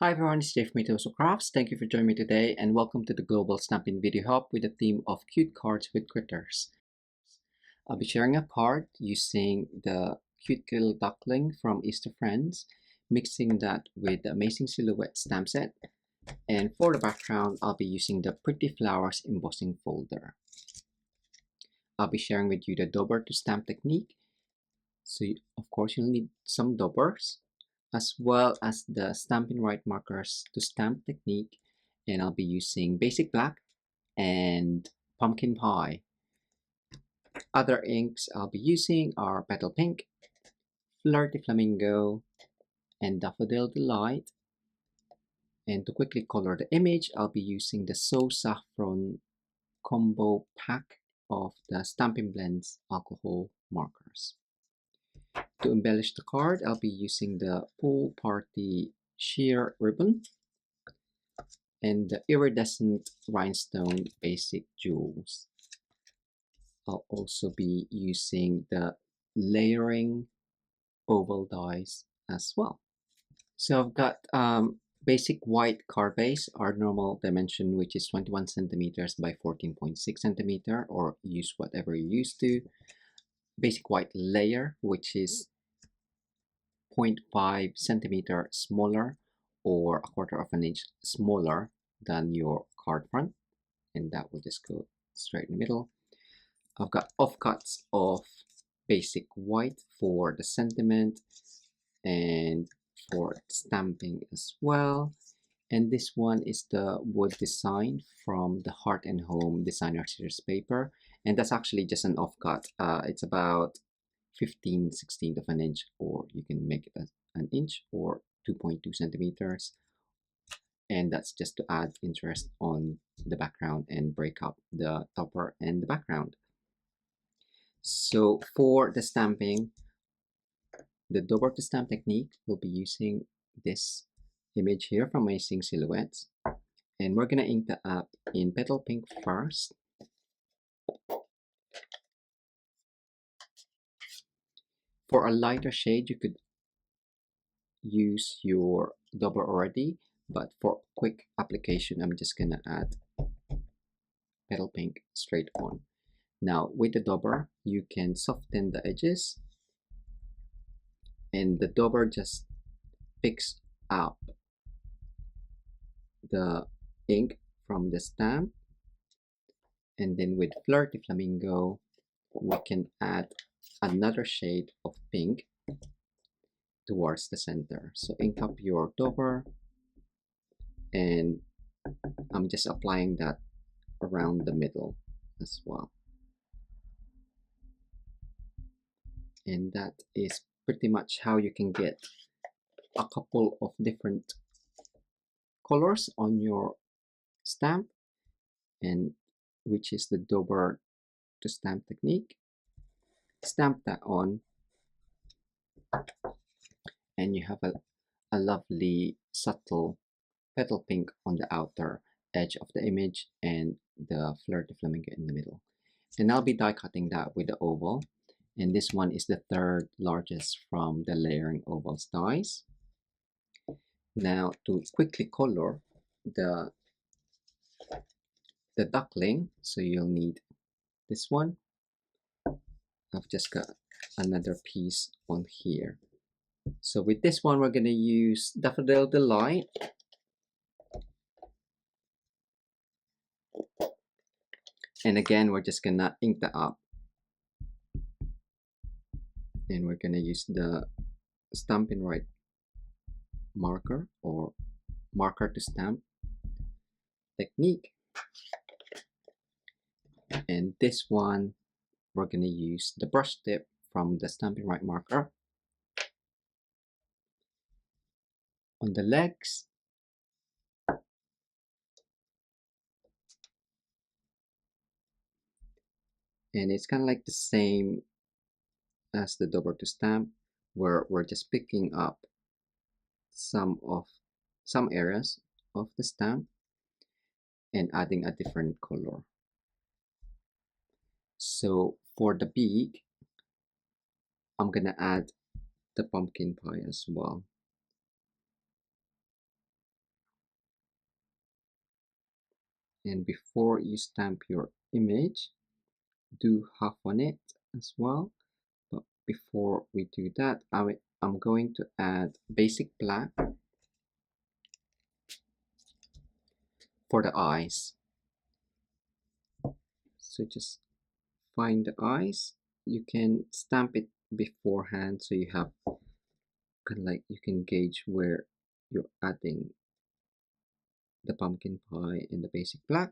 Hi everyone, it's Jeff Mitosu Crafts. Thank you for joining me today and welcome to the Global Stampin Video Hop with the theme of cute cards with critters. I'll be sharing a card using the cute little duckling from Easter Friends, mixing that with the Amazing Silhouette stamp set. And for the background, I'll be using the Pretty Flowers embossing folder. I'll be sharing with you the Dauber To Stamp technique. So of course you'll need some daubers, as well as the Stampin' Right markers to stamp technique, and I'll be using basic black and pumpkin pie. Other inks I'll be using are petal pink, flirty flamingo, and daffodil delight. And to quickly color the image, I'll be using the So Saffron combo pack of the Stampin' Blends alcohol markers. To embellish the card, I'll be using the Pool Party sheer ribbon and the iridescent rhinestone basic jewels. I'll also be using the layering oval dies as well. So I've got basic white card base, our normal dimension, which is 21 centimeters by 14.6 centimeter, or use whatever you're used to. Basic white layer, which is 0.5 centimeter smaller or a quarter of an inch smaller than your card front, and that will just go straight in the middle. I've got offcuts of basic white for the sentiment and for stamping as well. And this one is the wood design from the Heart and Home Designer Series paper, and that's actually just an offcut. It's about 15/16 of an inch, or you can make it an inch or 2.2 centimeters, and that's just to add interest on the background and break up the topper and the background. So for the stamping, the Dauber to Stamp technique, we'll be using this image here from Amazing Silhouettes, and we're gonna ink that up in petal pink first. For a lighter shade, you could use your dauber already, but for quick application, I'm just gonna add petal pink straight on. Now with the dauber, you can soften the edges, and the dauber just picks up the ink from the stamp, and then with Flirty Flamingo, we can add another shade of pink towards the center. So ink up your dauber, and I'm just applying that around the middle as well. And that is pretty much how you can get a couple of different colors on your stamp, and which is the Dauber to Stamp technique. Stamp that on, and you have a lovely subtle petal pink on the outer edge of the image and the Flirty Flamingo in the middle. And I'll be die cutting that with the oval, and this one is the third largest from the layering ovals dies. Now to quickly color the duckling, so you'll need this one. I've just got another piece on here. So with this one, we're going to use Daffodil Delight. And again, we're just going to ink that up. And we're going to use the Stampin' Right marker, or marker to stamp technique. And this one, we're going to use the brush tip from the Stampin' Right marker on the legs. And it's kind of like the same as the Dauber to Stamp, where we're just picking up some areas of the stamp and adding a different color. So for the beak, I'm gonna add the pumpkin pie as well. And before you stamp your image, do half on it as well. But before we do that, I'm going to add basic black for the eyes. So just find the eyes. You can stamp it beforehand so you have kind of like you can gauge where you're adding the pumpkin pie and the basic black.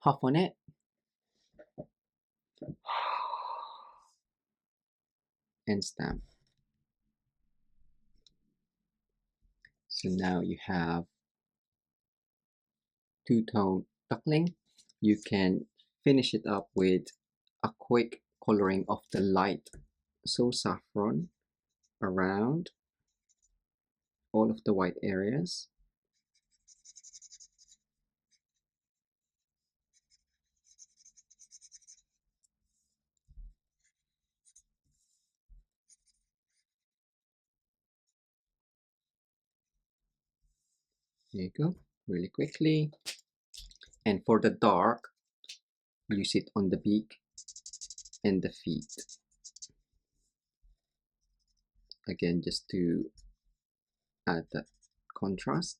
Half on it. And stamp. So now you have two-tone duckling. You can finish it up with a quick coloring of the light so saffron around all of the white areas. There you go, really quickly. And for the dark, use it on the beak and the feet. Again, just to add that contrast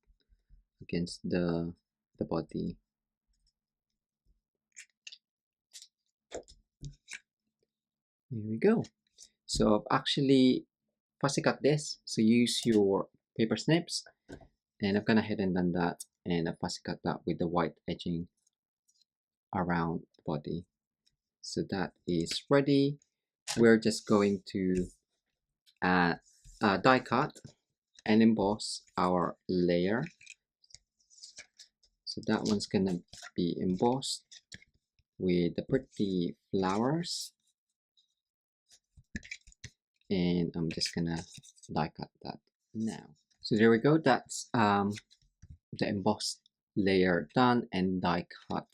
against the body. There we go. So I've actually fussy cut this. So use your paper snips, and I've gone ahead and done that, and I fussy cut that with the white edging around the body. So that is ready. We're just going to die cut and emboss our layer. So that one's gonna be embossed with the pretty flowers, and I'm just gonna die cut that now. So there we go, that's the embossed layer done, and die cut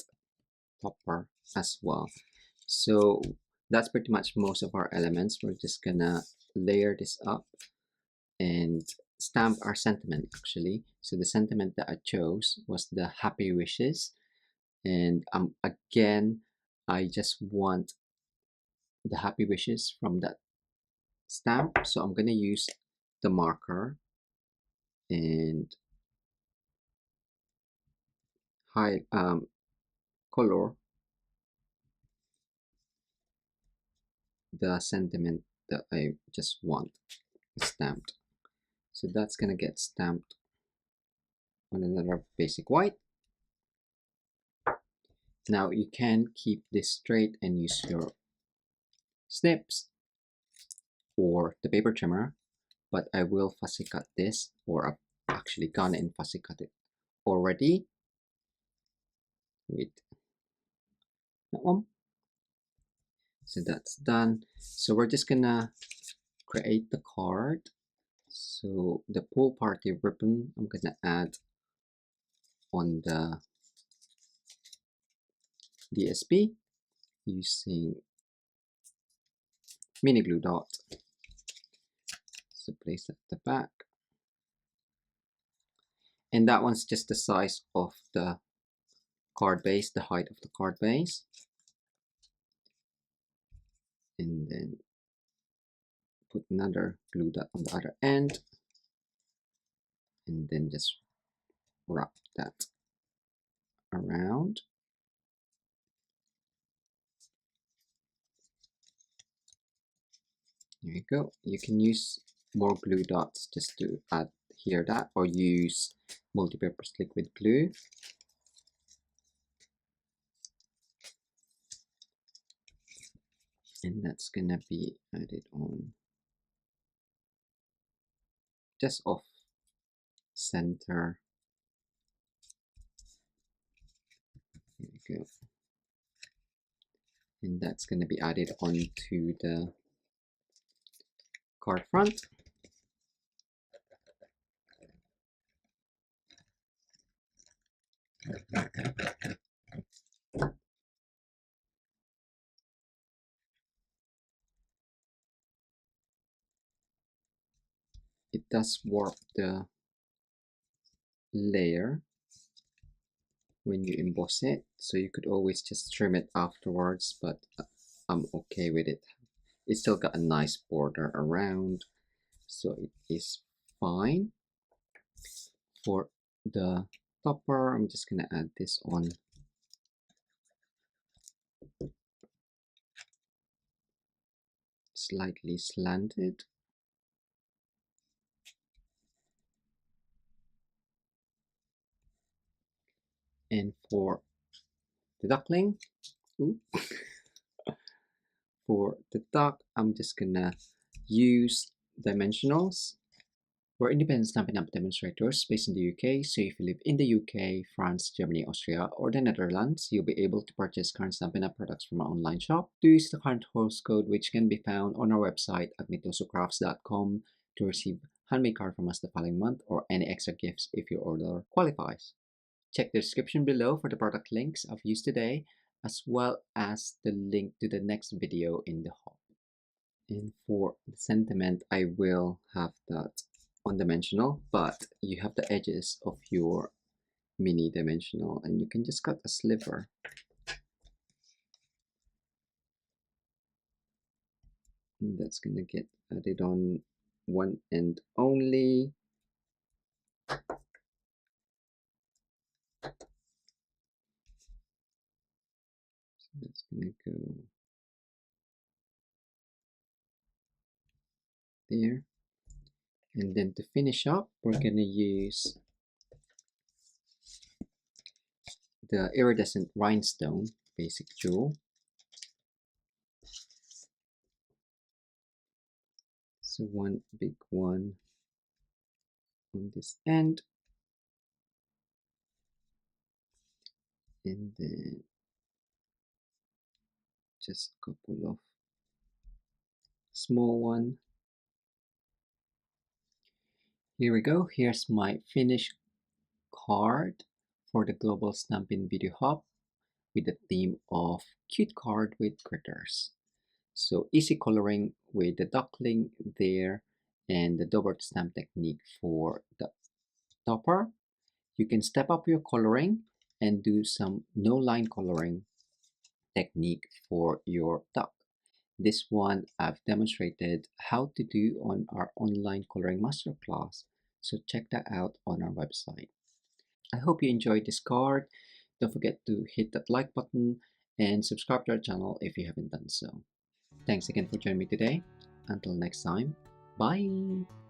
topper as well. So that's pretty much most of our elements. We're just gonna layer this up and stamp our sentiment actually. So the sentiment that I chose was the happy wishes, and again I just want the happy wishes from that stamp. So I'm gonna use the marker and color the sentiment that I just want stamped. So that's gonna get stamped on another basic white. Now you can keep this straight and use your snips or the paper trimmer, but I will fussy cut this, or I've actually gone and fussy cut it already with that one. So that's done. So we're just gonna create the card. So the pool party ribbon I'm gonna add on the DSP using mini glue dot. So place at the back, and that one's just the size of the card base, the height of the card base, and then put another glue dot on the other end, and then just wrap that around. There you go. You can use more glue dots just to adhere that, or use multi-purpose liquid glue. And that's gonna be added on just off center. There we go. And that's gonna be added onto the card front. It does warp the layer, when you emboss it, so you could always just trim it afterwards, but I'm okay with it. It's still got a nice border around, so it is fine. For the topper, I'm just gonna add this on. Slightly slanted. And for the duckling, ooh, for the duck, I'm just gonna use dimensionals. We're independent Stampin' Up! Demonstrators based in the UK, so if you live in the UK, France, Germany, Austria, or the Netherlands, you'll be able to purchase current Stampin' Up! Products from our online shop. Do use the current host code, which can be found on our website at mitosocrafts.com to receive handmade card from us the following month or any extra gifts if your order qualifies. Check the description below for the product links I've used today, as well as the link to the next video in the hop. And for the sentiment, I will have that one-dimensional, but you have the edges of your mini dimensional, and you can just cut a sliver. And that's gonna get added on one end only. So that's gonna go there. And then to finish up, we're gonna use the iridescent rhinestone basic jewel. So one big one on this end, and then just a couple of small one. Here we go. Here's my finished card for the Global Stampin Video Hop with the theme of cute card with critters. So easy coloring with the duckling there and the Dauber To Stamp technique for the topper. You can step up your coloring and do some no line coloring technique for your duck. This one I've demonstrated how to do on our online coloring masterclass, so check that out on our website. I hope you enjoyed this card. Don't forget to hit that like button and subscribe to our channel if you haven't done so. Thanks again for joining me today. Until next time, bye!